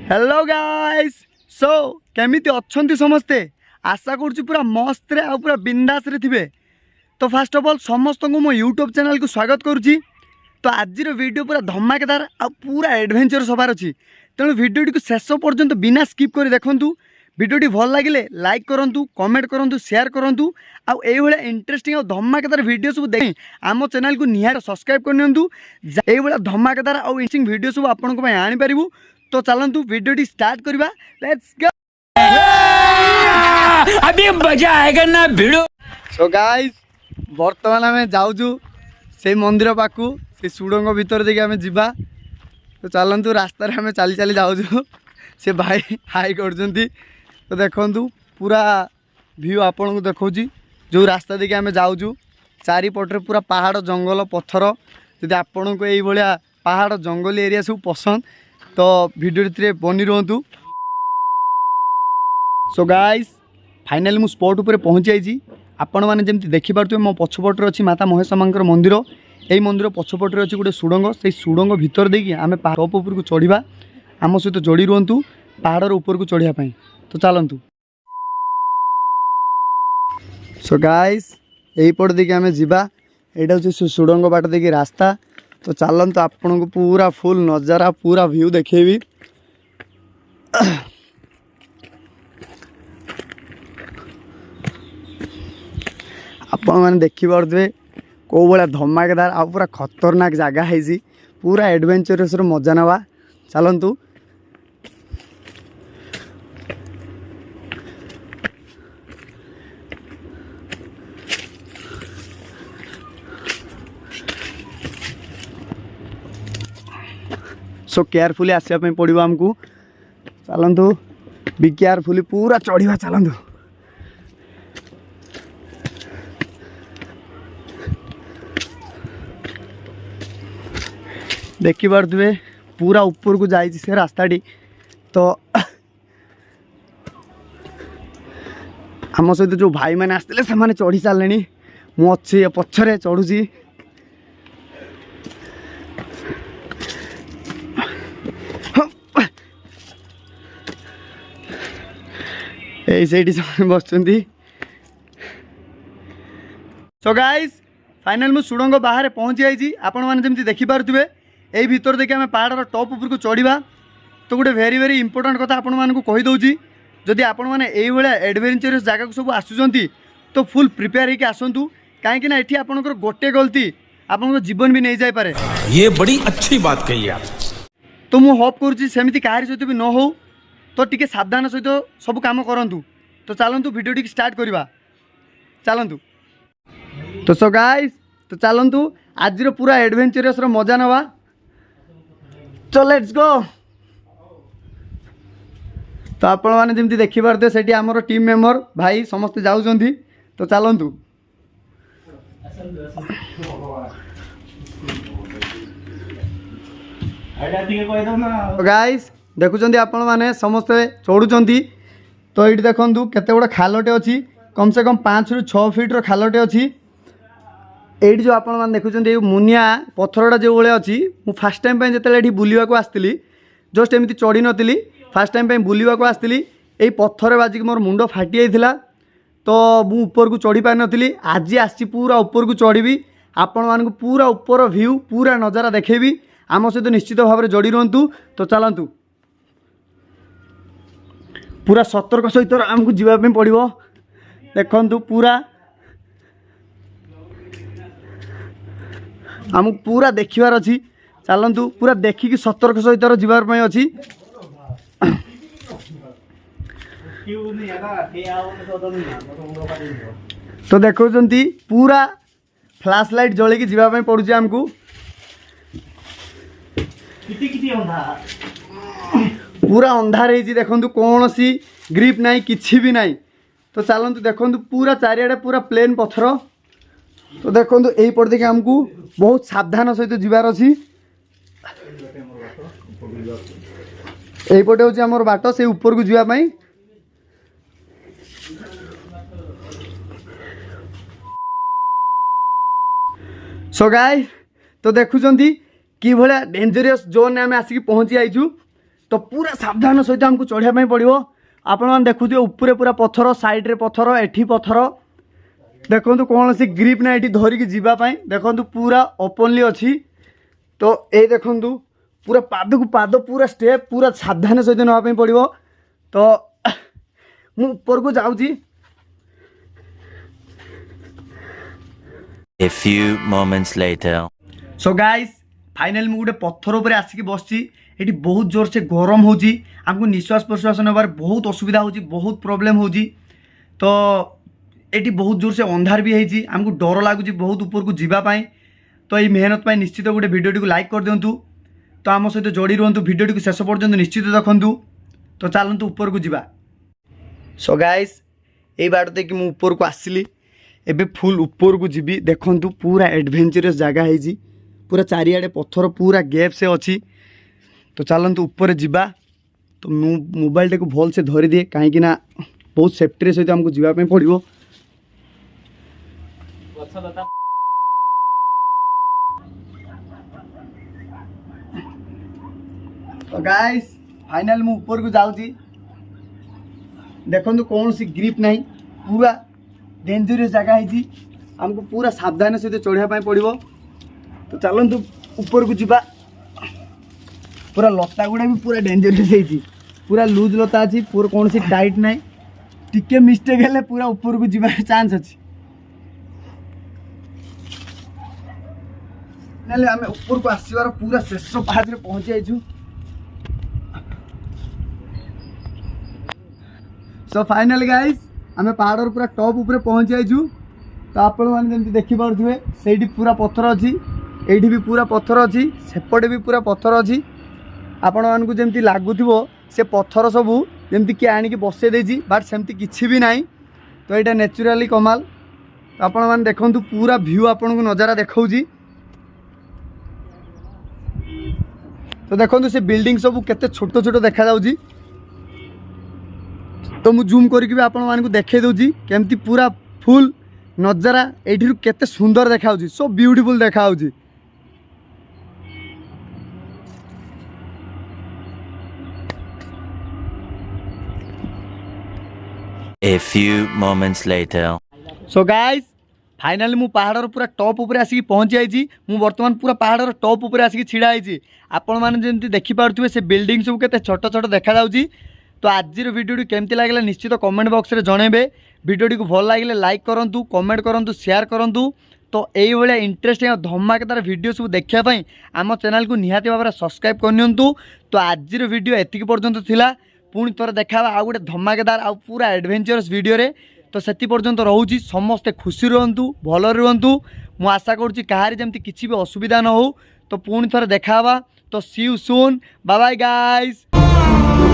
Hello guys so केमिति अच्छंती समस्ते आशा करूँ पूरा मस्त रे आ पूरा बिंदास रे थिबे। तो फर्स्ट ऑफ ऑल समस्त को मो यूट्यूब चैनल को स्वागत करुँची। तो आज वीडियो पूरा धमाकेदार आ पूरा एडवेंचर सबार अच्छी तेणु वीडियो को शेष पर्यंत बिना स्किप कर देखूँ। भिडियोटी भल लगे लाइक करूँ, कमेंट करूँ, शेयर करूँ। आउ इंटरेस्टिंग और धमाकेदार वीडियो सब देख आम चैनल को निहार सब्सक्राइब करनियंतु। ये धमाकेदार आउ इंटरेस्टिंग वीडियो सब आपन आनी पारिबु। तो चलतु वीडियोटी स्टार्ट करवा। Let's go. अभी मजा आएगा ना भिड़ो। सो गाइस बर्तमान आम जाऊँ से मंदिर पाखु से सुड़ंग भीतर देखिए आम जीवा। तो चलतु रास्तार आम चली चली जाऊँ से भाई हाई कर। तो देखु पूरा व्यू आपन को देखा जो रास्ता देखिए आम जाऊँ चारिपटे पूरा पहाड़ जंगल पत्थर। जदि आपण को ये भाया पहाड़ जंगल एरिया सब पसंद तो भिडियो बनी रुहतु। सो गाइस फाइनाली मु स्पॉट उपर पहुँच जाइए। आपण मैंने जमी देखिपे मो पछपटे अच्छी माता महेशमांकर मंदिर। यही मंदिर पछपटे अच्छी गोटे सुड़ंग से सुड़ंग भितर देखिए आम टॉप उपर को चढ़ा। आम सहित जोड़ी रुहतु पहाड़ ऊपर को चढ़ापी। तो चलतु। सो गाइस यहीपट देखिए आम जावा। यहाँ हूँ सुड़ंग बाट देखिए रास्ता। तो चलतु आपन को पूरा फुल नजारा पूरा व्यू देखेबी। आपण मैंने देखिपे कौ भाया धमाकेदार आ पूरा खतरनाक जगह है पूरा एडवेंचरस मजा नवा। चलतु। सो केयरफुली आसवाई पड़ो आमको। चलतु बी केयरफुली पूरा चढ़ा। चलतु। देखिपे पूरा ऊपर को जाइए से रास्ताटी। तो आम सहित जो भाई मैंने आसते से चढ़ी सारे मु अच्छी पछरे चढ़ुची। ये बस। सो गाइस फाइनल मु सुड़ंग बाहर पहुँची जाइए। आपण मैंने जमी देखिपे यही भितर देखिए आम पहाड़ टॉप उपर को चढ़ा। तो गोटे वेरी वेरी इंपोर्टेंट कथा आपण मानक कहीदे जदि आपण मैंने ये एडवेंचरस जगह को सब आसुँच तो फुल प्रिपेयर होकर आसतु। कहीं ये आपंकर गोटे गलती आपन जीवन भी नहीं जापे। ये बड़ी अच्छी बात कही आप। तो मुझे होप करुँगी कहार सहित भी न हो तो टी सावधान सहित सब काम करूँ। तो चलतु वीडियो स्टार्ट करवा। चलतु। तो सो गाइस तो चलतु आज पूरा एडवेंचरस मजा नवा। तो लेट्स गो। तो आपण मैंने जमी देखिपे से आमर टीम मेंबर भाई समस्ते जाऊँगी। तो चलतु। गाइस देखुं आपण मैंने समस्ते चढ़ुंट। तो ये देखु केते गुड़ा खालटे अच्छी कम से कम 5 ରୁ 6 फीट्र खालटे अच्छी। ये जो आपण मैंने देखुं मुनिया पत्थरटा जो भाई अच्छी मु फास्ट टाइम जो बुलवाक आसती जस्ट एमती चढ़ी नी फास्ट टाइम बुलवाक आसती यही पत्थर बाजिक मोर मुंड फाटी जाता। तो मु ऊपर को चढ़ी पारि नी आज आसी पूरा ऊपर को चढ़ी आपण मानक पूरा ऊपर व्यू पूरा नजारा देखेबी। आम सहित निश्चित भाव में जोड़ी रुहतु। तो चलतु पूरा सतर्क सहित आमको जावाई पड़ो। देखु पूरा आमको पूरा देखिबार अच्छी। चलतु पूरा देखिकी सतर्क सहित जावाई अच्छी। तो देखुं पूरा फ्लैश लाइट जलिकी जावाई पड़ुची आमको। पूरा अंधार है देखु कौन सी ग्रिप नहीं किसी भी नहीं। तो चलतु देखु पूरा चारिआडे पूरा प्लेन पत्थर। तो देखु यही पट देखिए आमको बहुत सावधान सहित जीवार अच्छी। यहीपटे हूँ आमर बाट से ऊपर को जावाई। सो गाइस तो देखुं कि भाया डेंजरियस जोन आम आसिक पहुँची आईचु। तो पूरा सावधान सहित आमको चढ़ाई पड़ो। आपण देखुए ऊपर पूरा पत्थर साइड्रे पत्थर एठी पत्थर देखो कौन सी ग्रिप ना ये धरिकी जावाई देखो पूरा ओपनली अच्छी। तो ये देखु पूरा पाद को पाद पूरा स्टेप पूरा सावधान सहित नापी पड़ो। तो मु ऊपर को जाऊँगी। A few moments later. So guys final मुझे गोटे पत्थर उपर आसिक बसची। ये बहुत जोर से गरम होची हमको निश्वास प्रश्वास नबार बहुत असुविधा होची बहुत प्रॉब्लम होची। तो ये बहुत जोर से अंधार भी है हमको डर लगुच बहुत ऊपर को जीवाई। तो ये मेहनत पाई निश्चित गोटे वीडियो को लाइक कर दिंतु। तो आम सहित जोड़ी रुहतु वीडियो को शेष पर्यंत निश्चित देखु। तो चलतु ऊपर को जीवा। सो गाइस ये बाट देखिए मुझे ऊपर को आसली एबे फुल ऊपर को जीवी देखु पूरा एडवेंचरस जगह है पूरा चारिआडे पत्थर पूरा गैप से अच्छी। तो चलतु ऊपर जीवा। तो मोबाइल टे को भल से धरी दिए कहीं बहुत सेफ्टी सहित हमको जीवाई पड़ो। तो गाइस फाइनल मु ऊपर को जाऊँगी। देखो कौन सी ग्रिप नहीं पूरा डेंजरस जगह है हमको पूरा सावधान सहित चढ़ाई पड़ो। तो चलतु ऊपर को जीवा। पूरा लता गुड़ा भी पूरा डेंजरस है पूरा लूज लता अच्छी पूरा कौन सी टाइट नहीं टिके मिस्टेक है पूरा ऊपर को जीवा चांस अच्छी। आम ऊपर को आसबार पूरा शेष पाहाड़ में पहुँची जाइछु। सो फाइनल गाइस आम पहाड़ पूरा टॉप ऊपर पहुँची जाइछु। तो आपण मैंने देखिपे से पूरा पत्थर अच्छी ये भी पूरा पत्थर अच्छी सेपटे भी पूरा पत्थर अच्छी। आपण मानक जमी लगुव से पत्थर सबू जमी किए आणिकी बसई देती बट सेमती किसी भी नहीं। तो यहाँ नेचुराली कमाल। तो आपण मैंने देखु पूरा व्यू आपन को नजारा देखा। तो देखो से बिल्डिंग सब केते छोट छोट देखा जाउजी। तो मु जूम करके आपण मानक देखे दूजी केमती पूरा फुल नजारा एठी केते सुंदर देखा जाउजी सो ब्यूटीफुल देखा जाउजी। A few moments later. So guys finally मु पहाड़ पूरा टॉप ऊपर आसिक पहुँची जाइए। मु वर्तमान पूरा पहाड़ टॉप ऊपर आसिक छिड़ा होती आपण मैंने जमी देखिपे से बिल्डिंग सब के छोट छोट देखा जाउची। तो आज वीडियो केमती लगे निश्चित कमेंट बॉक्स में जनइबे। वीडियो को भल लगे लाइक करूँ कमेंट करूँ शेयर करूँ। तो ये इंटरेस्टिंग धमाकेदार वीडियो सब देखापी आम चैनल को निहाती भाव सब्सक्राइब करनियंतु। तो आज वीडियो एतिक पर्यंत थिला पुणी थोड़े देखा आउ गोटे धमाकेदार आउ पूरा एडवेंचरस वीडियो रे। तो से पर्यंत रोचे समस्ते खुशी रुहतु भल रुहतु। मु आशा करुँची कहारी जमती किसी भी असुविधा न हो। तो पुणी थोड़े देखा। तो see you soon bye bye guys.